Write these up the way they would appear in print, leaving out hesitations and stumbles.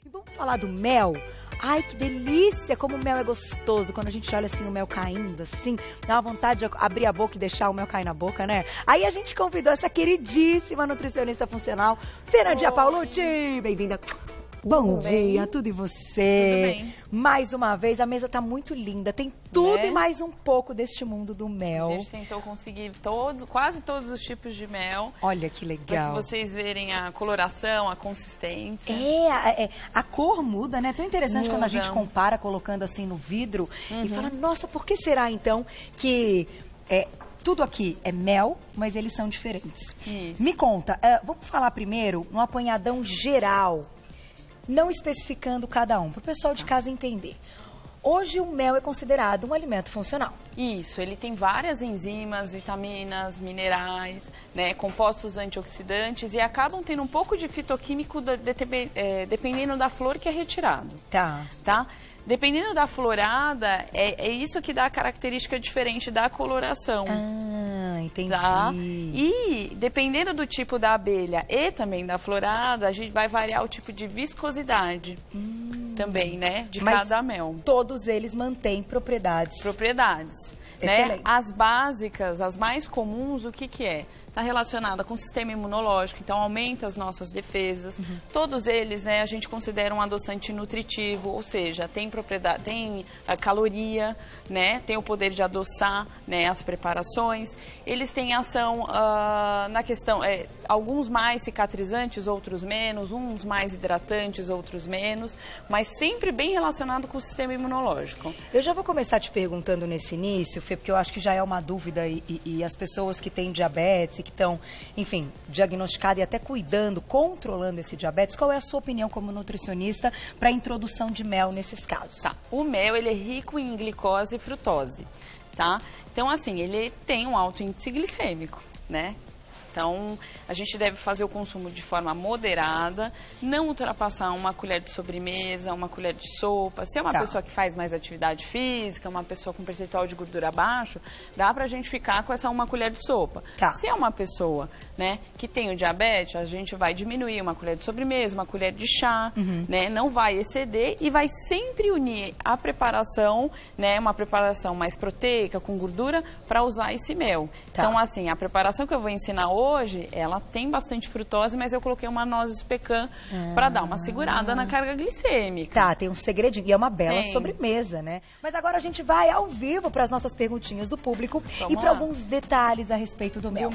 E vamos falar do mel? Ai, que delícia, como o mel é gostoso. Quando a gente olha assim o mel caindo, assim, dá uma vontade de abrir a boca e deixar o mel cair na boca, né? Aí a gente convidou essa queridíssima nutricionista funcional, Fernandinha Paulucci. Bem-vinda. Bom dia, tudo e você? Tudo bem. Mais uma vez, a mesa tá muito linda. Tem tudo e mais um pouco deste mundo do mel. A gente tentou conseguir quase todos os tipos de mel. Olha que legal. Para que vocês verem a coloração, a consistência. A cor muda, né? Tão interessante Muda. Quando a gente compara colocando assim no vidro e fala, nossa, por que será então que... tudo aqui é mel, mas eles são diferentes. Isso. Me conta, vamos falar primeiro um apanhadão geral, não especificando cada um, para o pessoal de casa entender. Hoje o mel é considerado um alimento funcional. Isso, ele tem várias enzimas, vitaminas, minerais, né, compostos antioxidantes e acabam tendo um pouco de fitoquímico dependendo da flor que é retirado. Tá? Dependendo da florada, é isso que dá a característica diferente da coloração. Ah, entendi. Tá? E dependendo do tipo da abelha e também da florada, a gente vai variar o tipo de viscosidade também, né? De cada mel. Todos eles mantêm propriedades. Né? As básicas, as mais comuns, o que é? Está relacionada com o sistema imunológico, então aumenta as nossas defesas. Todos eles, né, a gente considera um adoçante nutritivo, ou seja, tem propriedade, tem caloria, né, tem o poder de adoçar, né, as preparações. Eles têm ação na questão, alguns mais cicatrizantes, outros menos, uns mais hidratantes, outros menos, mas sempre bem relacionado com o sistema imunológico. Eu já vou começar te perguntando nesse início, Fê, porque eu acho que já é uma dúvida e as pessoas que têm diabetes, que estão, enfim, diagnosticadas e até cuidando, controlando esse diabetes, qual é a sua opinião como nutricionista para a introdução de mel nesses casos? Tá. O mel, ele é rico em glicose e frutose, tá? Então, assim, ele tem um alto índice glicêmico, né? Então, a gente deve fazer o consumo de forma moderada, não ultrapassar uma colher de sobremesa, uma colher de sopa. Se é uma pessoa que faz mais atividade física, uma pessoa com percentual de gordura baixo, dá pra gente ficar com essa uma colher de sopa. Se é uma pessoa, né, que tem o diabetes, a gente vai diminuir uma colher de sobremesa, uma colher de chá, né, não vai exceder e vai sempre unir a preparação, né, uma preparação mais proteica, com gordura, para usar esse mel. Então, assim, a preparação que eu vou ensinar hoje, ela tem bastante frutose, mas eu coloquei uma nozes pecan para dar uma segurada na carga glicêmica. Tá, tem um segredinho. E é uma bela sobremesa, né? Mas agora a gente vai ao vivo para as nossas perguntinhas do público e para alguns detalhes a respeito do mel.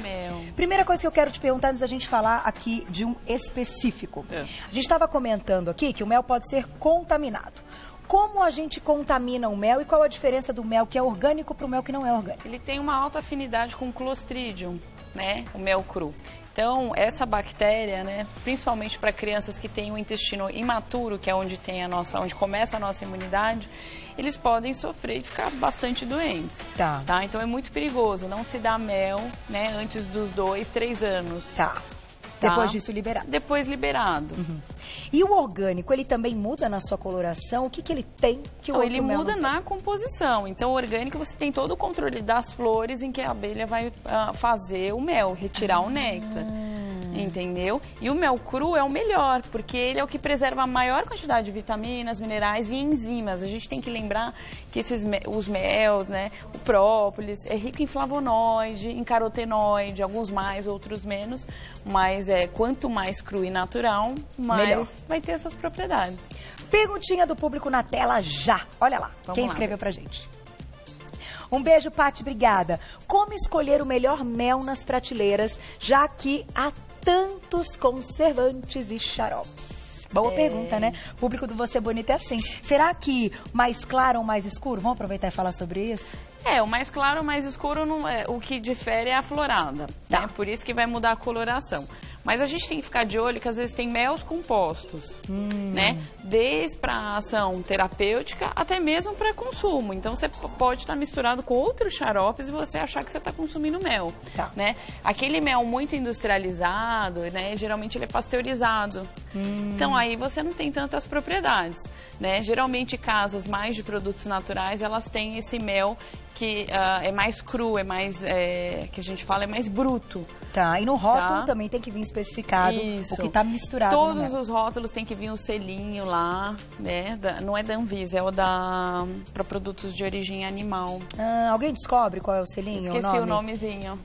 Primeira coisa que eu quero te perguntar antes da gente falar aqui de um específico. A gente estava comentando aqui que o mel pode ser contaminado. Como a gente contamina o mel e qual a diferença do mel que é orgânico para o mel que não é orgânico? Ele tem uma alta afinidade com o Clostridium, né? O mel cru. Então, essa bactéria, né, principalmente para crianças que têm o intestino imaturo, que é onde onde começa a nossa imunidade, eles podem sofrer e ficar bastante doentes. Tá? Então é muito perigoso. Não se dá mel, né, antes dos 2, 3 anos. Depois disso liberado. Depois liberado. E o orgânico, ele também muda na sua coloração? O que ele tem que o outro ele mel muda não na tem? composição. Então, o orgânico, você tem todo o controle das flores em que a abelha vai fazer o mel, retirar o néctar. Entendeu? E o mel cru é o melhor, porque ele é o que preserva a maior quantidade de vitaminas, minerais e enzimas. A gente tem que lembrar que os mel, né, o própolis, é rico em flavonoide, em carotenoide, alguns mais, outros menos, mas quanto mais cru e natural, mais vai ter essas propriedades. Perguntinha do público na tela já. Olha lá, quem escreveu pra gente. Um beijo, Paty, obrigada. Como escolher o melhor mel nas prateleiras, já que há tantos conservantes e xaropes? Boa pergunta, né? O público do Você Bonita é assim. Será que mais claro ou mais escuro? Vamos aproveitar e falar sobre isso? O mais claro ou mais escuro, o que difere é a florada, né? Por isso que vai mudar a coloração. Mas a gente tem que ficar de olho que às vezes tem melos compostos, né? Desde para ação terapêutica até mesmo para consumo. Então você pode estar misturado com outros xaropes e você achar que você está consumindo mel, né? Aquele mel muito industrializado, né? Geralmente ele é pasteurizado. Então aí você não tem tantas propriedades, né? Geralmente casas mais de produtos naturais, elas têm esse mel que é mais cru, é mais, que a gente fala, é mais bruto. Tá, e no rótulo também tem que vir especificado o que tá misturado. Todos os rótulos tem que vir um selinho lá, né? Não é da Anvisa, é o para produtos de origem animal. Alguém descobre qual é o selinho? Esqueci o nomezinho.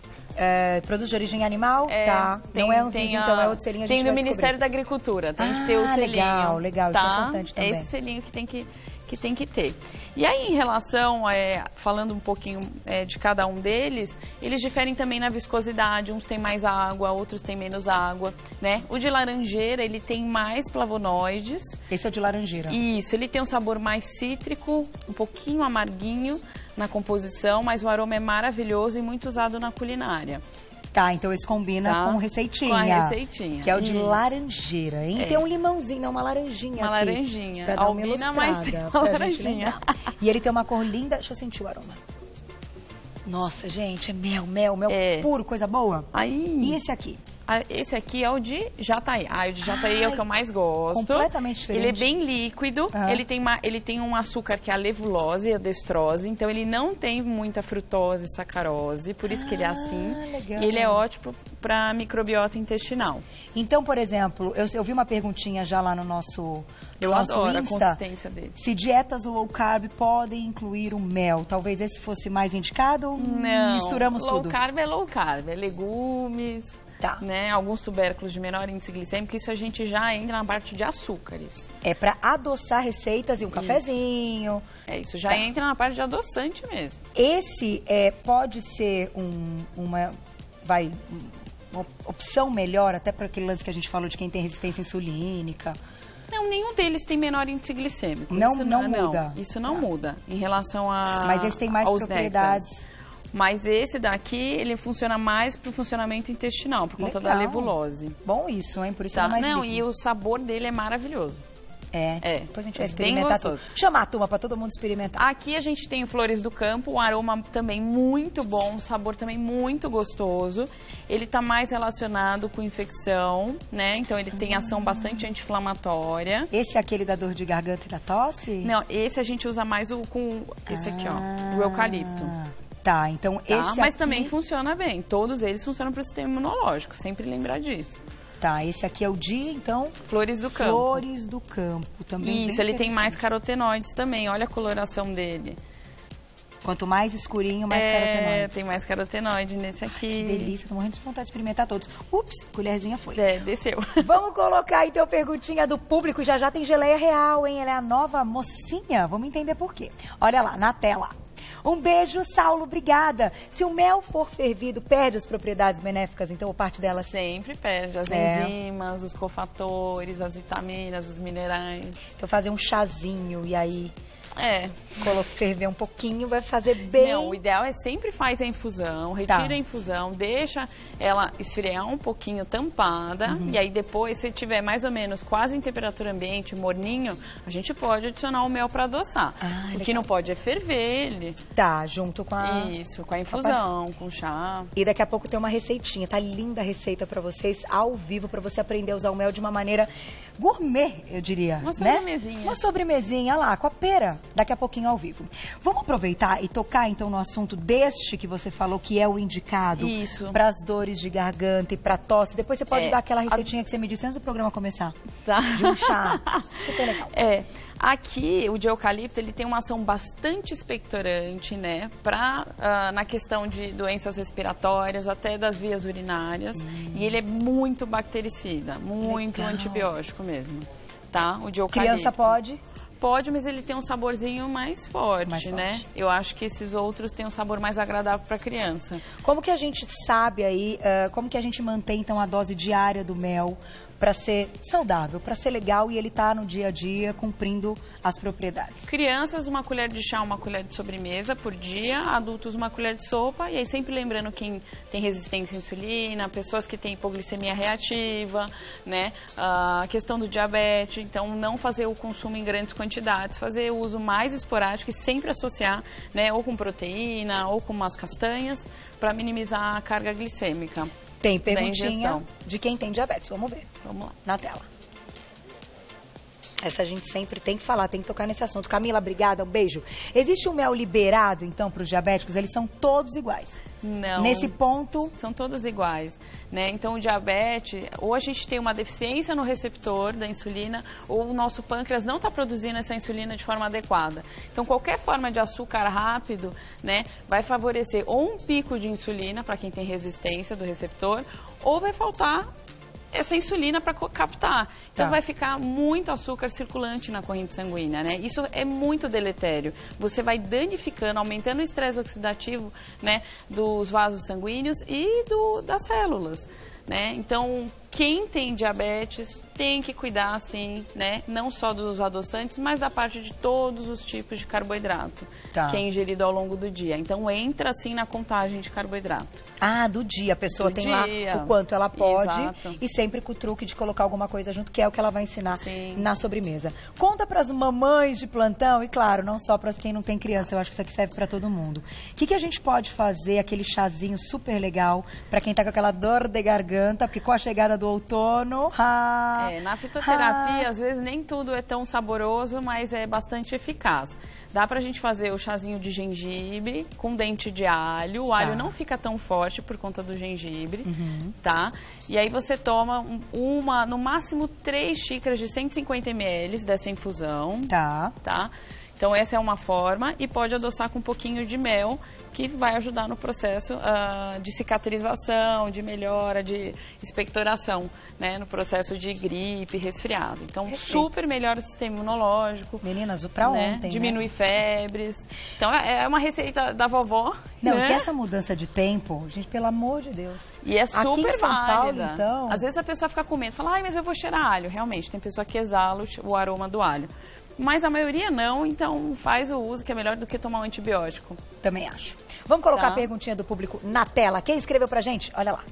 Produtos de origem animal? Tá. Não é Anvisa, então é outro selinho. A gente tem do Ministério da Agricultura, tem que ter o selinho. Legal, tá? Isso é importante também. É esse selinho que tem que ter. E aí, em relação, falando um pouquinho de cada um deles, eles diferem também na viscosidade, uns têm mais água, outros têm menos água, né? O de laranjeira, ele tem mais flavonoides. Esse é o de laranjeira. Isso, ele tem um sabor mais cítrico, um pouquinho amarguinho na composição, mas o aroma é maravilhoso e muito usado na culinária. Tá, então esse combina com receitinha. Com a receitinha. Que é o de laranjeira, hein? Tem um limãozinho, não, uma laranjinha uma aqui. Laranjinha. Pra dar uma ilustrada, mas uma laranjinha. E ele tem uma cor linda. Deixa eu sentir o aroma. Nossa, gente, é mel puro, coisa boa. E esse aqui? Esse aqui é o de jataí. O de jataí é o que eu mais gosto. Completamente diferente. Ele é bem líquido. Ele tem um açúcar que é a levulose e a destrose. Então, ele não tem muita frutose e sacarose. Por isso que ele é assim. Legal. E ele é ótimo para microbiota intestinal. Então, por exemplo, eu vi uma perguntinha já lá no nosso Eu adoro Insta, a consistência dele. Se dietas low carb podem incluir o mel. Talvez esse fosse mais indicado? Não. Misturamos tudo? Low carb é low carb. É legumes... Tá. Né? Alguns tubérculos de menor índice glicêmico, isso a gente já entra na parte de açúcares. É para adoçar receitas e um cafezinho. Isso já entra na parte de adoçante mesmo. Esse pode ser uma opção melhor, até para aquele lance que a gente falou de quem tem resistência insulínica. Não, nenhum deles tem menor índice glicêmico. Não muda. Isso não muda em relação Mas esse tem mais propriedades. Néctares. Mas esse daqui, ele funciona mais para o funcionamento intestinal, por conta da levulose. Bom isso, hein? Por isso é mais líquido. E o sabor dele é maravilhoso. Depois a gente vai experimentar tudo. Chama a turma para todo mundo experimentar. Aqui a gente tem o Flores do Campo, um aroma também muito bom, um sabor também muito gostoso. Ele está mais relacionado com infecção, né? Então ele tem ação bastante anti-inflamatória. Esse é aquele da dor de garganta e da tosse? Não, esse a gente usa mais com esse aqui, ó, o eucalipto. Tá, então esse mas aqui... também funciona bem. Todos eles funcionam para o sistema imunológico, sempre lembrar disso. Tá, esse aqui é o de, então... Flores do Campo. Flores do Campo, também. Isso, ele tem mais carotenoides também, olha a coloração dele. Quanto mais escurinho, mais carotenoide. Tem mais carotenoide nesse aqui. Que delícia, tô morrendo de vontade de experimentar todos. Ups, colherzinha foi. Desceu. Vamos colocar então perguntinha do público. Já tem geleia real, hein? Ela é a nova mocinha. Vamos entender por quê. Olha lá, na tela. Um beijo, Saulo, obrigada. Se o mel for fervido, perde as propriedades benéficas, então, ou parte delas? Sempre perde. As enzimas, os cofatores, as vitaminas, os minerais. Então, fazer um chazinho e aí... ferver um pouquinho, vai fazer bem... Não, o ideal é sempre faz a infusão, retira a infusão, deixa ela esfriar um pouquinho tampada, e aí depois, se tiver mais ou menos quase em temperatura ambiente, morninho, a gente pode adicionar o mel para adoçar. O que não pode é ferver ele. Tá, junto com a... Isso, com a infusão, com o chá. E daqui a pouco tem uma receitinha, tá linda a receita para vocês, ao vivo, para você aprender a usar o mel de uma maneira gourmet, eu diria. Uma sobremesinha. Uma sobremesinha, lá, com a pera. Daqui a pouquinho ao vivo. Vamos aproveitar e tocar então no assunto deste que você falou que é o indicado para as dores de garganta e para tosse. Depois você pode dar aquela receitinha que você me disse antes do programa começar. Tá. De um chá. Super legal. Aqui, o de eucalipto, ele tem uma ação bastante expectorante, né? Na questão de doenças respiratórias, até das vias urinárias. E ele é muito bactericida, muito antibiótico mesmo, tá? O de eucalipto. Criança pode? Pode, mas ele tem um saborzinho mais forte, né? Eu acho que esses outros têm um sabor mais agradável para a criança. Como que a gente sabe aí, como que a gente mantém então a dose diária do mel para ser saudável, para ser legal e ele tá no dia a dia cumprindo as propriedades? Crianças, uma colher de chá, uma colher de sobremesa por dia. Adultos, uma colher de sopa. E aí sempre lembrando quem tem resistência à insulina, pessoas que têm hipoglicemia reativa, né? A questão do diabetes. Então, não fazer o consumo em grandes quantidades, fazer o uso mais esporádico e sempre associar, né? Ou com proteína, ou com umas castanhas, para minimizar a carga glicêmica. Tem perguntinha de quem tem diabetes. Vamos ver. Vamos lá. Na tela. Essa a gente sempre tem que falar, tem que tocar nesse assunto. Camila, obrigada, um beijo. Existe um mel liberado, então, para os diabéticos? Eles são todos iguais? Não. Nesse ponto... São todos iguais, né? Então, o diabetes, ou a gente tem uma deficiência no receptor da insulina, ou o nosso pâncreas não está produzindo essa insulina de forma adequada. Então, qualquer forma de açúcar rápido, né, vai favorecer ou um pico de insulina para quem tem resistência do receptor, ou vai faltar essa insulina para captar. Então vai ficar muito açúcar circulante na corrente sanguínea, né? Isso é muito deletério. Você vai danificando, aumentando o estresse oxidativo, né, dos vasos sanguíneos e das células, né? Então, quem tem diabetes tem que cuidar, sim, né? Não só dos adoçantes, mas da parte de todos os tipos de carboidrato que é ingerido ao longo do dia. Então, entra, sim, na contagem de carboidrato. Ah, do dia. A pessoa tem lá o quanto ela pode. Exato. E sempre com o truque de colocar alguma coisa junto, que é o que ela vai ensinar na sobremesa. Conta para as mamães de plantão, e claro, não só para quem não tem criança, eu acho que isso aqui serve para todo mundo. O que a gente pode fazer, aquele chazinho super legal, para quem tá com aquela dor de garganta, porque com a chegada do outono... na fitoterapia, às vezes nem tudo é tão saboroso, mas é bastante eficaz. Dá pra gente fazer o chazinho de gengibre com dente de alho. O alho não fica tão forte por conta do gengibre, tá? E aí você toma no máximo 3 xícaras de 150 ml dessa infusão. Tá? Então, essa é uma forma, e pode adoçar com um pouquinho de mel, que vai ajudar no processo de cicatrização, de melhora, de expectoração, né? No processo de gripe, resfriado. Então, super melhora o sistema imunológico. Meninas, pra ontem, diminui febres. Então, é uma receita da vovó. Não, que essa mudança de tempo, gente, pelo amor de Deus. E é super aqui em São Paulo, então... Às vezes a pessoa fica com medo, fala, mas eu vou cheirar alho. Realmente, tem pessoa que exala o aroma do alho. Mas a maioria não, então faz o uso, que é melhor do que tomar um antibiótico. Também acho. Vamos colocar a perguntinha do público na tela. Quem escreveu pra gente? Olha lá.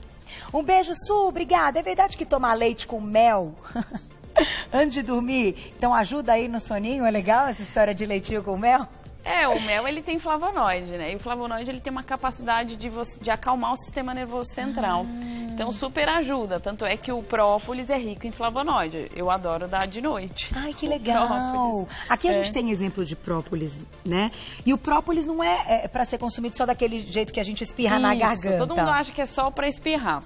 Um beijo, Su, obrigada. É verdade que tomar leite com mel antes de dormir, então ajuda aí no soninho? É legal essa história de leitinho com mel? O mel, ele tem flavonoide, né? E o flavonoide, ele tem uma capacidade de acalmar o sistema nervoso central. Então, super ajuda. Tanto é que o própolis é rico em flavonoide. Eu adoro dar de noite. Ai, que legal! Aqui a gente tem exemplo de própolis, né? E o própolis não é para ser consumido só daquele jeito que a gente espirra na garganta. Todo mundo acha que é só para espirrar.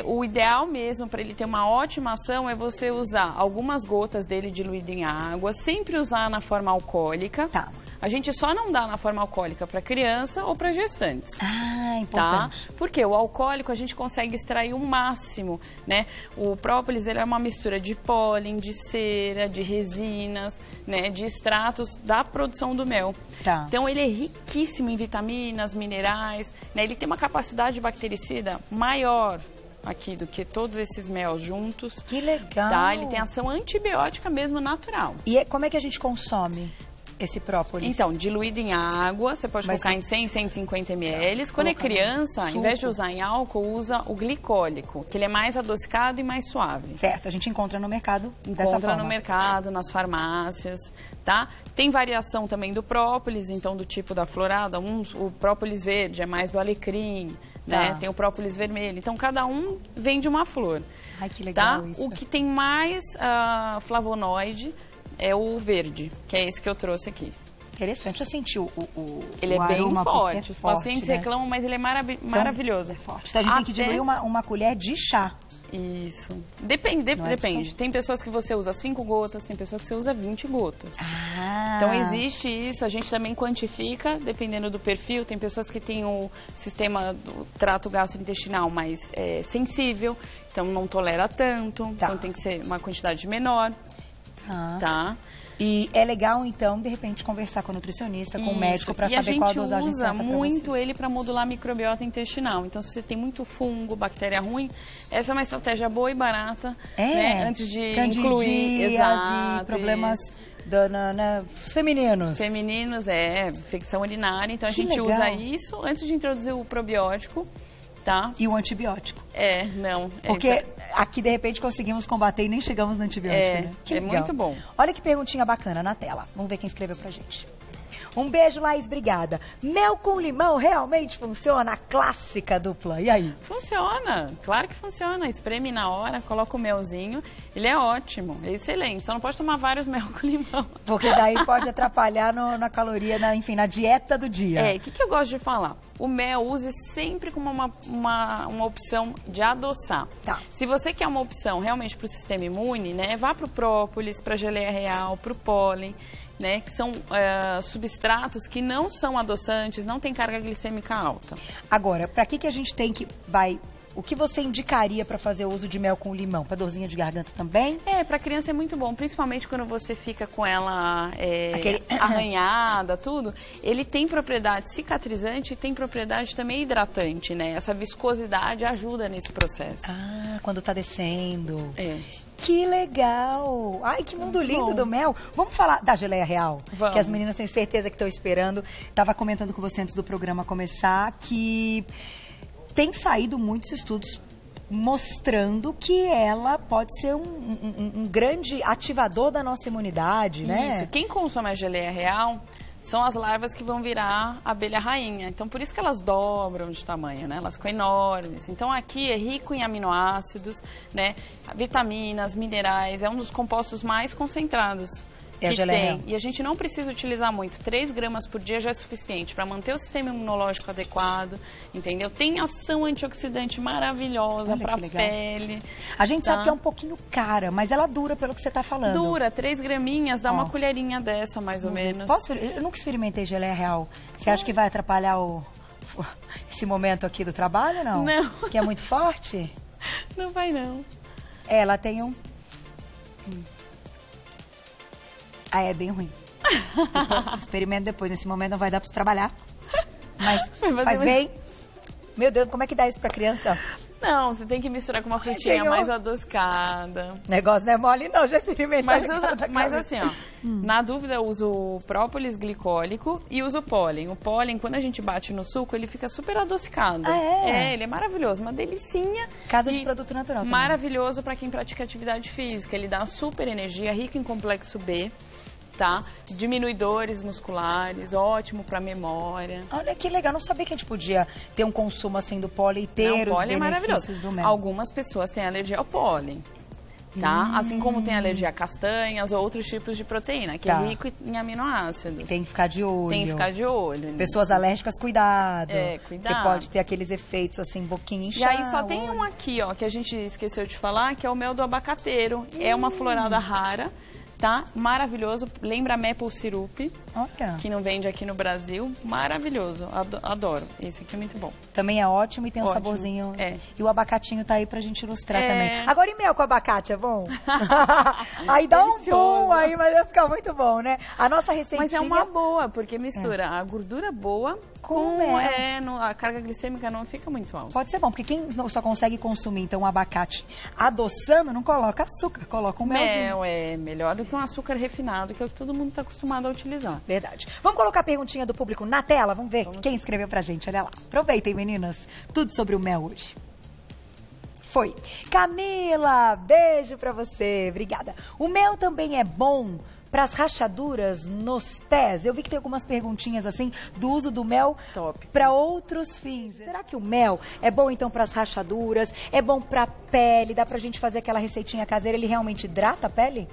O ideal mesmo para ele ter uma ótima ação é você usar algumas gotas dele diluído em água, sempre usar na forma alcoólica. A gente só não dá na forma alcoólica para criança ou para gestantes. Importante. Porque o alcoólico a gente consegue extrair o máximo, né? O própolis, ele é uma mistura de pólen, de cera, de resinas, né? De extratos da produção do mel. Então ele é riquíssimo em vitaminas, minerais, né? Ele tem uma capacidade bactericida maior aqui do que todos esses mel juntos. Que legal! Ele tem ação antibiótica mesmo natural. E como é que a gente consome esse própolis? Então, diluído em água, você pode colocar em 100, 150 ml. Quando é criança, ao invés de usar em álcool, usa o glicólico, que ele é mais adocicado e mais suave. Certo, a gente encontra no mercado dessa forma. Encontra no mercado, nas farmácias, tá? Tem variação também do própolis, então do tipo da florada. O própolis verde é mais do alecrim, né? Tem o própolis vermelho. Então, cada um vem de uma flor. Ai, que legal isso. O que tem mais flavonoide é o verde, que é esse que eu trouxe aqui. Interessante, eu senti ele é bem forte. Os forte, pacientes né? reclamam, mas ele é maravilhoso. É forte. Então a gente tem que diluir uma colher de chá. Isso. Depende. Tem pessoas que você usa 5 gotas, tem pessoas que você usa 20 gotas. Então existe isso, a gente também quantifica, dependendo do perfil. Tem pessoas que têm o sistema do trato gastrointestinal mais sensível, então não tolera tanto, então tem que ser uma quantidade menor. E é legal, então, de repente, conversar com o nutricionista, com o médico, para saber qual a dosagem certa. E a gente usa muito ele para modular a microbiota intestinal. Então, se você tem muito fungo, bactéria ruim, essa é uma estratégia boa e barata, né? Antes de incluir problemas femininos. Femininos, infecção urinária. Então, a gente usa isso antes de introduzir o probiótico. E o antibiótico. Porque aqui, de repente, conseguimos combater e nem chegamos no antibiótico, né? Que legal. Muito bom. Olha que perguntinha bacana na tela. Vamos ver quem escreveu pra gente. Um beijo, Laís, obrigada. Mel com limão realmente funciona? A clássica dupla. E aí? Funciona, claro que funciona. Espreme na hora, coloca o melzinho. Ele é ótimo, é excelente. Só não pode tomar vários mel com limão. Porque daí pode atrapalhar na caloria, enfim, na dieta do dia. O que eu gosto de falar? O mel use sempre como uma opção de adoçar. Tá. Se você quer uma opção realmente para o sistema imune, né, vá para o própolis, para a geleia real, para o pólen, né, que são substratos que não são adoçantes, não tem carga glicêmica alta. Agora, para que a gente tem que... O que você indicaria para fazer o uso de mel com limão? Para dorzinha de garganta também? Para criança é muito bom, principalmente quando você fica com ela arranhada, tudo. Ele tem propriedade cicatrizante e tem propriedade também hidratante, né? Essa viscosidade ajuda nesse processo. Ah, quando tá descendo. Que legal! Ai, que mundo lindo do mel. Vamos falar da geleia real? Vamos. Que as meninas têm certeza que estão esperando. Tava comentando com você antes do programa começar que... Tem saído muitos estudos mostrando que ela pode ser um grande ativador da nossa imunidade, né? Isso. Quem consome a geleia real são as larvas que vão virar abelha rainha. Então, por isso que elas dobram de tamanho, né? Elas ficam enormes. Então, aqui é rico em aminoácidos, né? Vitaminas, minerais. É um dos compostos mais concentrados que tem. E a gente não precisa utilizar muito. 3 gramas por dia já é suficiente para manter o sistema imunológico adequado, entendeu? Tem ação antioxidante maravilhosa para a pele. A gente sabe que é um pouquinho cara, mas ela dura pelo que você está falando. Dura, 3 graminhas, dá uma colherinha dessa, mais ou menos. Eu nunca experimentei geleia real. Você acha que vai atrapalhar esse momento aqui do trabalho, não? Não. Que é muito forte? Não vai, não. Ela tem um... é bem ruim. Experimento depois. Nesse momento não vai dar pra você trabalhar. Mas faz bem. Meu Deus, como é que dá isso pra criança? Não, você tem que misturar com uma frutinha mais adocicada. Negócio não é mole não, já experimentei. Mas assim, ó, na dúvida eu uso o própolis glicólico e uso o pólen. O pólen, quando a gente bate no suco, ele fica super adocicado. Ele é maravilhoso, uma delicinha. Casa de produto natural também. Maravilhoso pra quem pratica atividade física. Ele dá super energia, rico em complexo B. Tá? Diminui dores musculares, ótimo para memória. Olha que legal, não sabia que a gente podia ter um consumo assim do pólen e ter os benefícios do mel. Algumas pessoas têm alergia ao pólen, tá? Assim como tem alergia a castanhas ou outros tipos de proteína, que é rico em aminoácidos. Tem que ficar de olho. Tem que ficar de olho. Pessoas alérgicas, cuidado. Cuidado. Que pode ter aqueles efeitos assim, boquinha inchada. E aí só tem um aqui, ó, que a gente esqueceu de falar, que é o mel do abacateiro. É uma florada rara. Tá? Maravilhoso. Lembra Maple Syrup, que não vende aqui no Brasil. Maravilhoso. Adoro. Esse aqui é muito bom. Também é ótimo e tem um saborzinho. E o abacatinho tá aí pra gente ilustrar também. Agora e mel com abacate, é bom? Aí dá um bom aí, mas vai ficar muito bom, né? A nossa receitinha... Mas é uma boa, porque mistura a gordura boa com a carga glicêmica não fica muito alta. Pode ser bom, porque quem só consegue consumir, então, um abacate adoçando, não coloca açúcar, coloca um melzinho. Mel é melhor do que um açúcar refinado, que é o que todo mundo está acostumado a utilizar. Verdade. Vamos colocar a perguntinha do público na tela? Vamos ver quem escreveu pra gente, olha lá. Aproveitem, meninas. Tudo sobre o mel hoje. Foi. Camila, beijo pra você. Obrigada. O mel também é bom para as rachaduras nos pés? Eu vi que tem algumas perguntinhas assim do uso do mel para outros fins. Será que o mel é bom então para as rachaduras? É bom para a pele? Dá pra gente fazer aquela receitinha caseira? Ele realmente hidrata a pele?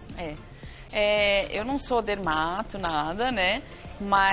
Eu não sou dermato, nada, né?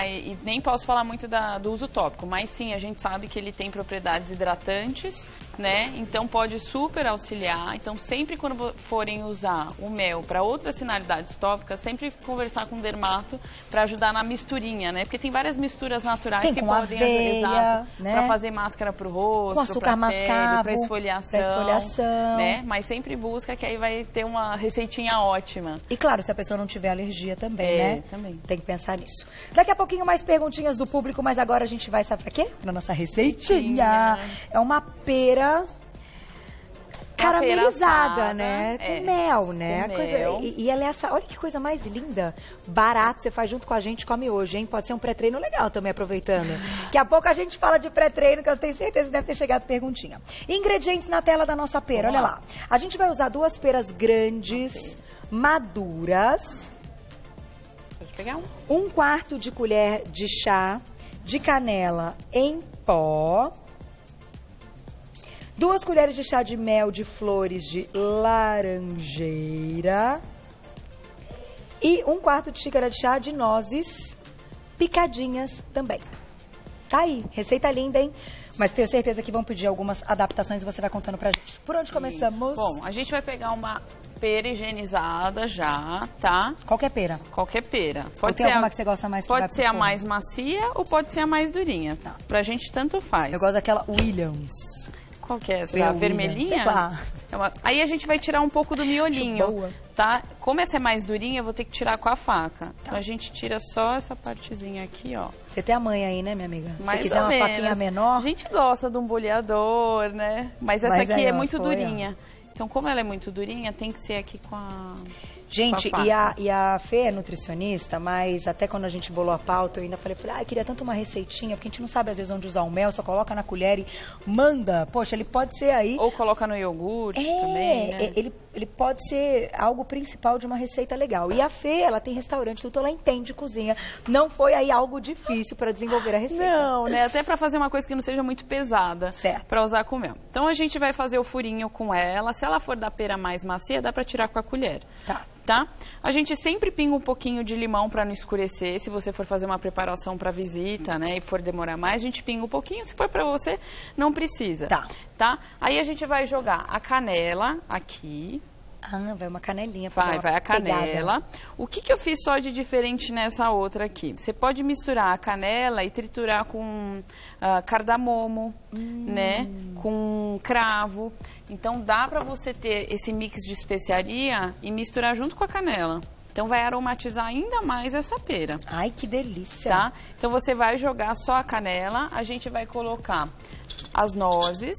E nem posso falar muito do uso tópico, mas sim, a gente sabe que ele tem propriedades hidratantes, né? Então pode super auxiliar. Então sempre quando forem usar o mel para outras finalidades tópicas, sempre conversar com o dermato para ajudar na misturinha, né? Porque tem várias misturas naturais que podem ajudar, né? Para fazer máscara para o rosto, com açúcar mascavo, para esfoliação, né? Mas sempre busca que aí vai ter uma receitinha ótima. E claro, se a pessoa não tiver alergia também, né? Também. Tem que pensar nisso. Daqui a pouquinho mais perguntinhas do público, mas agora a gente vai, sabe pra quê? Pra nossa receitinha. É uma pera caramelizada, né? Com mel, né? E ela é essa, olha que coisa mais linda. Barato, você faz junto com a gente, come hoje, hein? Pode ser um pré-treino legal também, aproveitando. Daqui a pouco a gente fala de pré-treino, que eu tenho certeza que deve ter chegado perguntinha. Ingredientes na tela da nossa pera, olha lá. A gente vai usar 2 peras grandes, maduras. Pode pegar 1/4 de colher de chá de canela em pó. 2 colheres de chá de mel de flores de laranjeira. E 1/4 de xícara de chá de nozes picadinhas também. Tá aí, receita linda, hein? Mas tenho certeza que vão pedir algumas adaptações e você vai contando pra gente. Por onde começamos? Bom, a gente vai pegar uma pera higienizada já, tá? Qualquer pera? Qualquer pera. Pode ser alguma que você gosta mais? Pode ser a mais macia ou pode ser a mais durinha. Tá. Pra gente tanto faz. Eu gosto daquela Williams. Qual que é essa? A vermelhinha? Aí a gente vai tirar um pouco do miolinho, boa. Tá? Como essa é mais durinha, eu vou ter que tirar com a faca. Tá. Então a gente tira só essa partezinha aqui, ó. Você tem a manha aí, né, minha amiga? Se Mais quiser ou uma menos. faquinha menor... A gente gosta de um boleador, né? Mas essa aqui é muito durinha. Então, como ela é muito durinha, tem que ser aqui com a... Gente, e a Fê é nutricionista, mas até quando a gente bolou a pauta, eu ainda falei, queria tanto uma receitinha, porque a gente não sabe às vezes onde usar o mel, só coloca na colher e manda. Poxa, ele pode ser aí... Ou coloca no iogurte também, né? Ele pode ser algo principal de uma receita legal. E a Fê, ela tem restaurante, tudo, ela entende cozinha. Não foi aí algo difícil para desenvolver a receita. Não, né? Até para fazer uma coisa que não seja muito pesada. Certo. Para usar com mel. Então, a gente vai fazer o furinho com ela. Se ela for da pera mais macia, dá para tirar com a colher. Tá? A gente sempre pinga um pouquinho de limão para não escurecer. Se você for fazer uma preparação para visita, né, e for demorar mais, a gente pinga um pouquinho. Se for para você, não precisa. Tá? Aí a gente vai jogar a canela aqui. Vai uma canelinha. Vai a canela. Pegada. O que eu fiz só de diferente nessa outra aqui? Você pode misturar a canela e triturar com cardamomo, né? Com cravo. Então dá pra você ter esse mix de especiaria e misturar junto com a canela. Então vai aromatizar ainda mais essa pera. Ai, que delícia! Tá? Então você vai jogar só a canela, a gente vai colocar as nozes.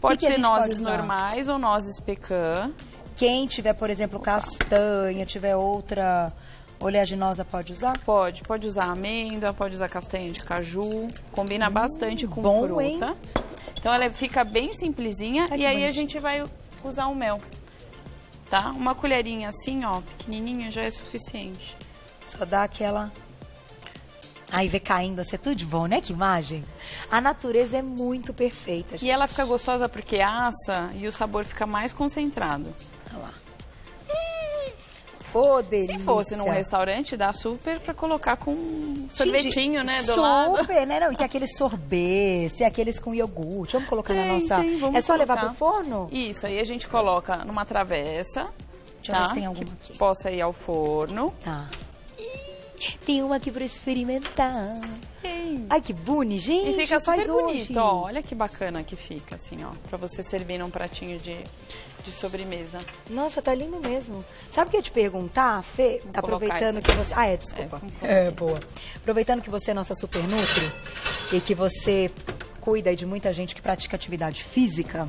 Pode ser nozes normais ou nozes pecan. Quem tiver, por exemplo, castanha, tiver outra oleaginosa, pode usar? Pode usar amêndoa, pode usar castanha de caju. Combina bastante com fruta. Hein? Então ela fica bem simplesinha e aí a gente vai usar o mel. Tá? Uma colherinha assim, ó, pequenininha, já é suficiente. Só dá aquela... Aí vê caindo, assim, é tudo de bom, né? Que imagem. A natureza é muito perfeita, gente. E ela fica gostosa porque assa e o sabor fica mais concentrado. Olha lá. Oh, delícia. Se fosse num restaurante, dá super pra colocar com sorvetinho, né, do lado. Super, né? Não, e tem aqueles sorbetes, aqueles com iogurte. Vamos colocar na nossa... Vamos só levar pro forno? Isso, aí a gente coloca numa travessa. Deixa eu ver se tem alguma aqui. Possa ir ao forno. Tá. Tem uma aqui pra experimentar. Ai, que boni, gente. E fica super hoje. bonito, ó. Olha que bacana que fica, assim, ó. Pra você servir num pratinho de sobremesa. Nossa, tá lindo mesmo. Sabe o que eu ia te perguntar, Fê? Aproveitando que você... desculpa. Boa. Aproveitando que você é nossa super nutri e que você cuida de muita gente que pratica atividade física,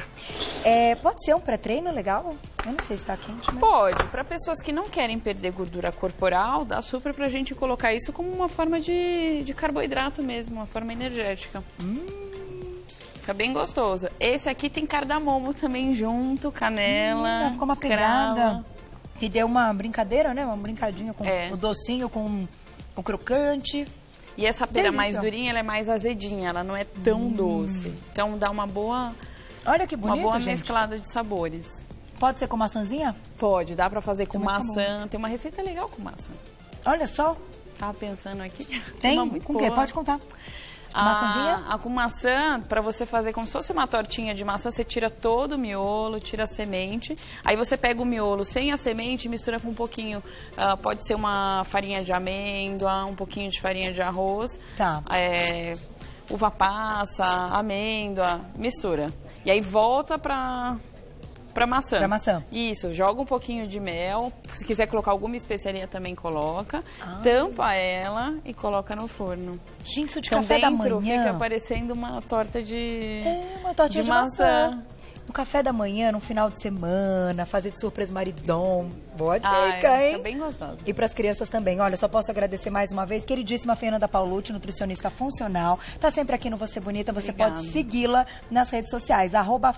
pode ser um pré-treino legal? Eu não sei se tá quente, mas... Pode. Para pessoas que não querem perder gordura corporal, dá super pra gente colocar isso como uma forma de carboidrato mesmo, uma forma energética. Fica bem gostoso. Esse aqui tem cardamomo também junto, canela, ficou uma pegada. E deu uma brincadeira, né? Uma brincadinha com o docinho, com o crocante. E essa pera mais durinha, ela é mais azedinha, ela não é tão doce. Então dá uma boa... Olha que bonito, uma boa gente. mesclada de sabores. Pode ser com maçãzinha? Pode, dá pra fazer com maçã. Tem uma receita legal com maçã. Olha só. Tava pensando aqui. Tem? Com o quê? Pode contar. Maçãzinha? Com maçã, pra você fazer como se fosse uma tortinha de maçã, você tira todo o miolo, tira a semente. Aí você pega o miolo sem a semente e mistura com um pouquinho. Pode ser uma farinha de amêndoa, um pouquinho de farinha de arroz. Tá. Uva passa, amêndoa, mistura. E aí volta pra maçã. Pra maçã. Isso, joga um pouquinho de mel. Se quiser colocar alguma especiaria também coloca. Tampa ela e coloca no forno. Gente, isso de então, café da manhã fica parecendo uma torta de uma tortinha de maçã. No café da manhã, no final de semana, fazer de surpresa maridom. Boa dica, hein? Tá bem gostoso. E para as crianças também. Olha, só posso agradecer mais uma vez. Queridíssima Fernanda Paulucci, nutricionista funcional. Tá sempre aqui no Você Bonita. Você pode segui-la nas redes sociais.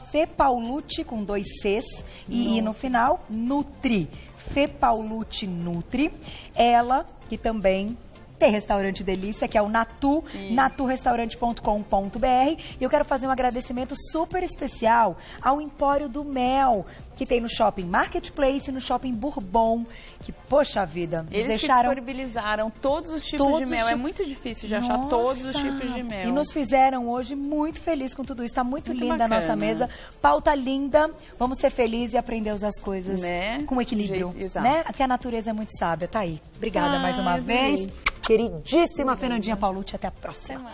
@FePaulucci com 2 Cs. E no final, Nutri. Fê Paulucci Nutri. Ela que também tem restaurante delícia, que é o Natu, naturestaurante.com.br. E eu quero fazer um agradecimento super especial ao Empório do Mel, que tem no Shopping Marketplace e no Shopping Bourbon, que, poxa vida, eles deixaram... disponibilizaram todos os tipos de mel. É muito difícil de achar todos os tipos de mel. E nos fizeram hoje muito feliz com tudo isso. Está muito linda a nossa mesa. Pauta linda. Vamos ser felizes e aprender a usar as coisas com equilíbrio. Né? Aqui a natureza é muito sábia. Tá aí. Obrigada mais uma vez. Queridíssima Fernandinha Paulucci. Até a próxima.